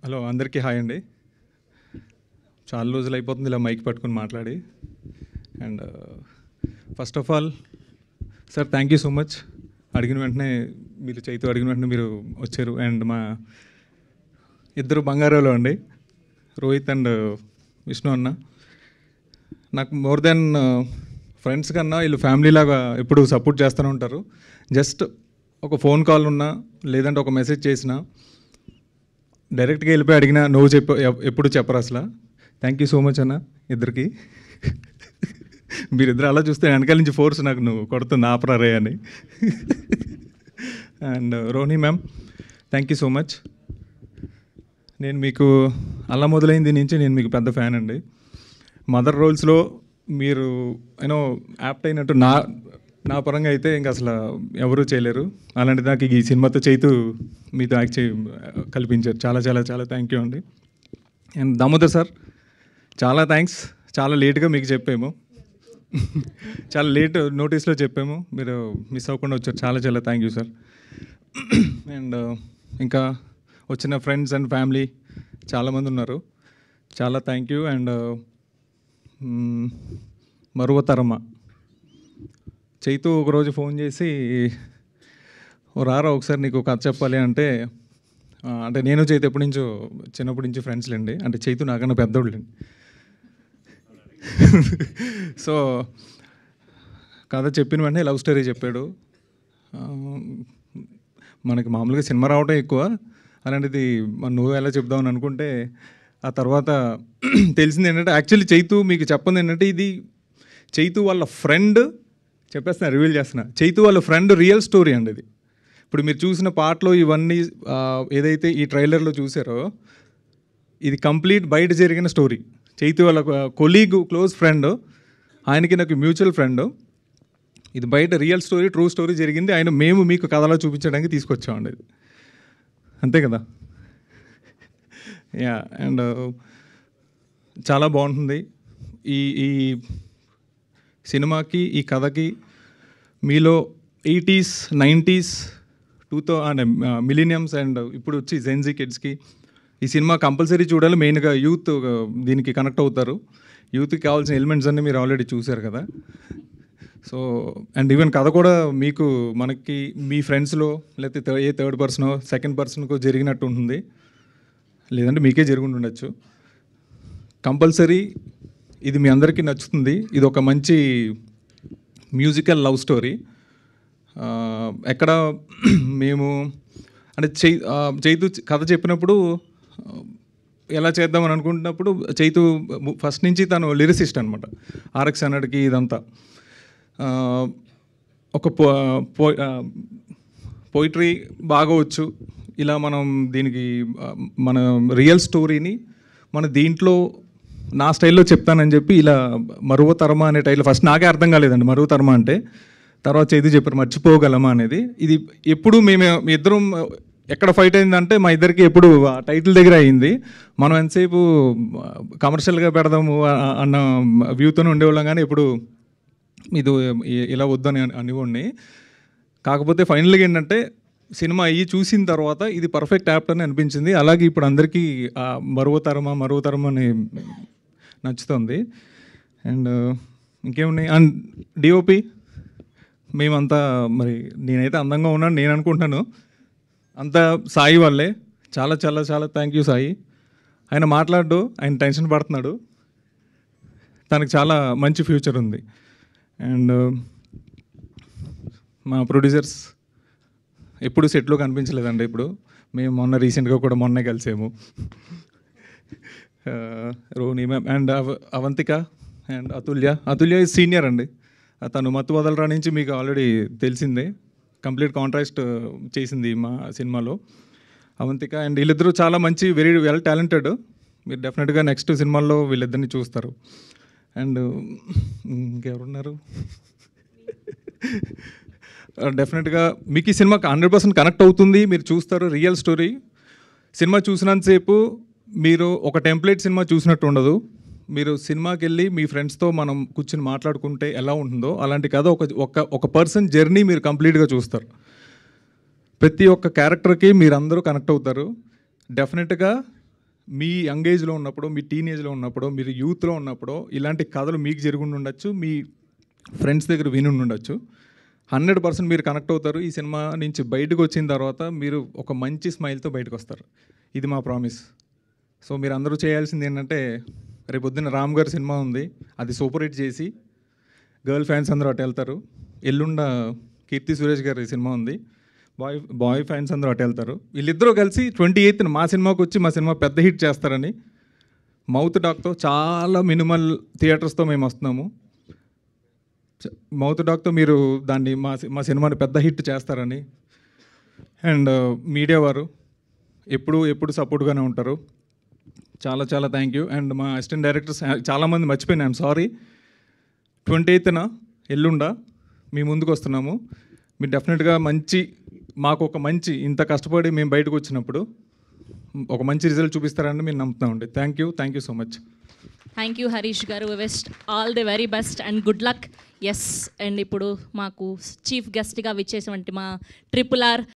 Hello అందరికీ hi అండి. చాలా రోజులు అయిపోతుంది ఇలా మైక్ పట్టుకుని మాట్లాడి. And first of all sir thank you so much. అడిగిన వెంటనే మీరు చైతు అడిగిన వెంటనే మీరు వచ్చారు. అండ్ మా ఇద్దరు బంగారాలు అండి, రోహిత్ అండ్ విష్ణు అన్న. నాకు మోర్ దెన్ ఫ్రెండ్స్ కన్నా వీళ్ళు ఫ్యామిలీ లాగా ఎప్పుడు సపోర్ట్ చేస్తూనే ఉంటారు. జస్ట్ ఒక ఫోన్ కాల్ ఉన్నా లేదంటే ఒక మెసేజ్ చేసినా డైరెక్ట్గా వెళ్ళిపోయి అడిగినా నువ్వు ఎప్పుడు చెప్పరు అసలు. థ్యాంక్ యూ సో మచ్ అన్న ఇద్దరికి. మీరిద్దరు అలా చూస్తే వెనకాల నుంచి ఫోర్స్ నాకు నువ్వు కొడుతుంది ఆపరారే అని. And Rohini ma'am thank you so much. నేను మీకు అలా మొదలైంది నుంచి నేను మీకు పెద్ద ఫ్యాన్ అండి. మదర్ రోల్స్లో మీరు యూనో యాప్ట్ అయినట్టు నా పరంగా అయితే ఇంకా అసలు ఎవరూ చేయలేరు. అలాంటి నాకు ఈ సినిమాతో చైతు మీతో యాక్ట్ కల్పించారు. చాలా చాలా చాలా థ్యాంక్ యూ అండి. అండ్ దామోదర్ సార్ చాలా థ్యాంక్స్. చాలా లేట్గా మీకు చెప్పాము, చాలా లేట్ నోటీస్లో చెప్పాము, మీరు మిస్ అవ్వకుండా వచ్చారు. చాలా చాలా థ్యాంక్ యూ సార్. అండ్ ఇంకా వచ్చిన ఫ్రెండ్స్ అండ్ ఫ్యామిలీ చాలామంది ఉన్నారు, చాలా థ్యాంక్ యూ. అండ్ మరువతరమ్మ చైతు ఒకరోజు ఫోన్ చేసి రారా ఒకసారి నీకు కథ చెప్పాలి అంటే నేను చైతు చిన్నప్పటి నుంచి ఫ్రెండ్స్లేండి. అంటే చైతు నాకన్నా పెద్దోళ్ళండి. సో కథ చెప్పిన వెంటనే లవ్ స్టోరీ చెప్పాడు. మనకి మామూలుగా సినిమా రావటం ఎక్కువ, అలాంటిది నువ్వు ఎలా చెప్దామని అనుకుంటే ఆ తర్వాత తెలిసింది ఏంటంటే యాక్చువల్లీ చైతు మీకు చెప్పంది ఏంటంటే ఇది చైతు వాళ్ళ ఫ్రెండ్ చెప్పేస్తున్నా, రివీల్ చేస్తున్నా. చైతు వాళ్ళ ఫ్రెండ్ రియల్ స్టోరీ అండి ఇది. ఇప్పుడు మీరు చూసిన పాటలో ఇవన్నీ ఏదైతే ఈ ట్రైలర్లో చూసారో ఇది కంప్లీట్ బయట జరిగిన స్టోరీ. చైతు వాళ్ళ కొలీగ్, క్లోజ్ ఫ్రెండ్, ఆయనకి నాకు మ్యూచువల్ ఫ్రెండ్. ఇది బయట రియల్ స్టోరీ, ట్రూ స్టోరీ జరిగింది. మేము మీకు కథలో చూపించడానికి తీసుకొచ్చామండి ఇది, అంతే కదా. యా. అండ్ చాలా బాగుంటుంది ఈ సినిమాకి, ఈ కథకి. మీలో 80s 90s మిలీనియమ్స్ అండ్ ఇప్పుడు వచ్చి జెన్జీ కిడ్స్కి ఈ సినిమా కంపల్సరీ చూడాలి. మెయిన్గా యూత్ దీనికి కనెక్ట్ అవుతారు. యూత్కి కావాల్సిన ఎలిమెంట్స్ అన్నీ మీరు ఆల్రెడీ చూశారు కదా. సో అండ్ ఈవెన్ కథ కూడా మీకు మనకి మీ ఫ్రెండ్స్లో లేకపోతే ఏ థర్డ్ పర్సనో సెకండ్ పర్సన్కో జరిగినట్టు ఉంటుంది, లేదంటే మీకే జరిగి ఉండొచ్చు. కంపల్సరీ ఇది మీ అందరికీ నచ్చుతుంది. ఇది ఒక మంచి మ్యూజికల్ లవ్ స్టోరీ. ఎక్కడ మేము అంటే చైతు కథ చెప్పినప్పుడు ఎలా చేద్దామని అనుకుంటున్నప్పుడు చైతు ఫస్ట్ నుంచి తను లిరిసిస్ట్ అనమాట. RX 100కి ఇదంతా ఒక పోయిటరీ బాగా వచ్చు. ఇలా మనం దీనికి మన రియల్ స్టోరీని మన దీంట్లో నా స్టైల్లో చెప్తానని చెప్పి ఇలా మరువతరమ అనే టైటిల్ ఫస్ట్ నాకే అర్థం కాలేదండి. మరువతరమ అంటే తర్వాత చైతు చెప్పారు మర్చిపోగలమా అనేది. ఇది ఎప్పుడు మీ ఇద్దరం ఎక్కడ ఫైట్ అయిందంటే మా ఇద్దరికి ఎప్పుడు ఆ టైటిల్ దగ్గర అయింది. మనం ఎంతసేపు కమర్షియల్గా పెడదాము అన్న వ్యూతోనే ఉండేవాళ్ళం, కానీ ఎప్పుడు ఇది ఇలా వద్దని అనివ్వండి. కాకపోతే ఫైనల్గా ఏంటంటే సినిమా అయ్యి చూసిన తర్వాత ఇది పర్ఫెక్ట్ యాప్ట్ అని అనిపించింది. అలాగే ఇప్పుడు అందరికీ మరువతరమ అని నచ్చుతుంది. అండ్ ఇంకేమున్నాయి. అండ్ డిఓపి మేమంతా మరి నేనైతే అందంగా ఉన్నాను నేను అనుకుంటున్నాను, అంతా సాయి వాళ్ళే. చాలా చాలా చాలా థ్యాంక్ యూ సాయి. ఆయన మాట్లాడు, ఆయన టెన్షన్ పడుతున్నాడు, తనకు చాలా మంచి ఫ్యూచర్ ఉంది. అండ్ మా ప్రొడ్యూసర్స్ ఎప్పుడు సెట్లో కనిపించలేదండి. ఇప్పుడు మేము రీసెంట్గా కూడా మొన్నే కలిసాము. Rohini ma'am and Avantika and Atulya is senior అండి. తను మత్తు వదలరా నుంచి మీకు ఆల్రెడీ తెలిసిందే, కంప్లీట్ కాంట్రాస్ట్ చేసింది మా సినిమాలో అవంతిక. అండ్ వీళ్ళిద్దరూ చాలా మంచి వెరీ వెల్ టాలెంటెడ్. మీరు డెఫినెట్గా నెక్స్ట్ సినిమాల్లో వీళ్ళిద్దరిని చూస్తారు. అండ్ ఇంకెవరున్నారు, డెఫినెట్గా మీకు ఈ సినిమా 100% కనెక్ట్ అవుతుంది. మీరు చూస్తారు రియల్ స్టోరీ. సినిమా చూసినంతసేపు మీరు ఒక టెంప్లెట్ సినిమా చూసినట్టు ఉండదు. మీరు సినిమాకి వెళ్ళి మీ ఫ్రెండ్స్తో మనం కూర్చొని మాట్లాడుకుంటే ఎలా ఉంటుందో అలాంటి కథ ఒక పర్సన్ జర్నీ మీరు కంప్లీట్గా చూస్తారు. ప్రతి ఒక్క క్యారెక్టర్కి మీరందరూ కనెక్ట్ అవుతారు. డెఫినెట్గా మీ యంగ్ ఏజ్లో ఉన్నప్పుడు, మీ టీనేజ్లో ఉన్నప్పుడు, మీరు యూత్లో ఉన్నప్పుడు ఇలాంటి కథలు మీకు జరుగుండి ఉండొచ్చు, మీ ఫ్రెండ్స్ దగ్గర విని ఉండొచ్చు. 100% మీరు కనెక్ట్ అవుతారు. ఈ సినిమా నుంచి బయటకు వచ్చిన తర్వాత మీరు ఒక మంచి స్మైల్తో బయటకు వస్తారు. ఇది మా ప్రామిస్. సో మీరు అందరూ చేయాల్సింది ఏంటంటే, రేపు పొద్దున్న రామ్ గారి సినిమా ఉంది, అది సూపర్ హిట్ చేసి గర్ల్ ఫ్యాన్స్ అందరూ అటు వెళ్తారు. ఎల్లుండ కీర్తి సురేష్ గారి సినిమా ఉంది, బాయ్ ఫ్యాన్స్ అందరూ అటు వెళ్తారు. వీళ్ళిద్దరూ కలిసి 28న మా సినిమాకి వచ్చి మా సినిమా పెద్ద హిట్ చేస్తారని మౌత్ టాక్తో, చాలా మినిమల్ థియేటర్స్తో మేము వస్తున్నాము. మౌత్ టాక్తో మీరు దాన్ని మా సినిమాని పెద్ద హిట్ చేస్తారని, అండ్ మీడియా వారు ఎప్పుడు సపోర్ట్గానే ఉంటారు. చాలా చాలా థ్యాంక్ యూ. అండ్ మా అసిస్టెంట్ డైరెక్టర్స్ చాలామంది మర్చిపోయినా, ఐఎమ్ సారీ. 28న ఎల్లుండ మీ ముందుకు వస్తున్నాము. మీరు డెఫినెట్గా మాకు ఒక మంచి ఇంత కష్టపడి మేము బయటకు వచ్చినప్పుడు ఒక మంచి రిజల్ట్ చూపిస్తారని మేము నమ్ముతున్నామండి. Thank you so much. Thank you Harish garu. Wish all the very best and good luck. Yes, అండ్ ఇప్పుడు మాకు చీఫ్ గెస్ట్గా విచ్చేసినటువంటి మా RRR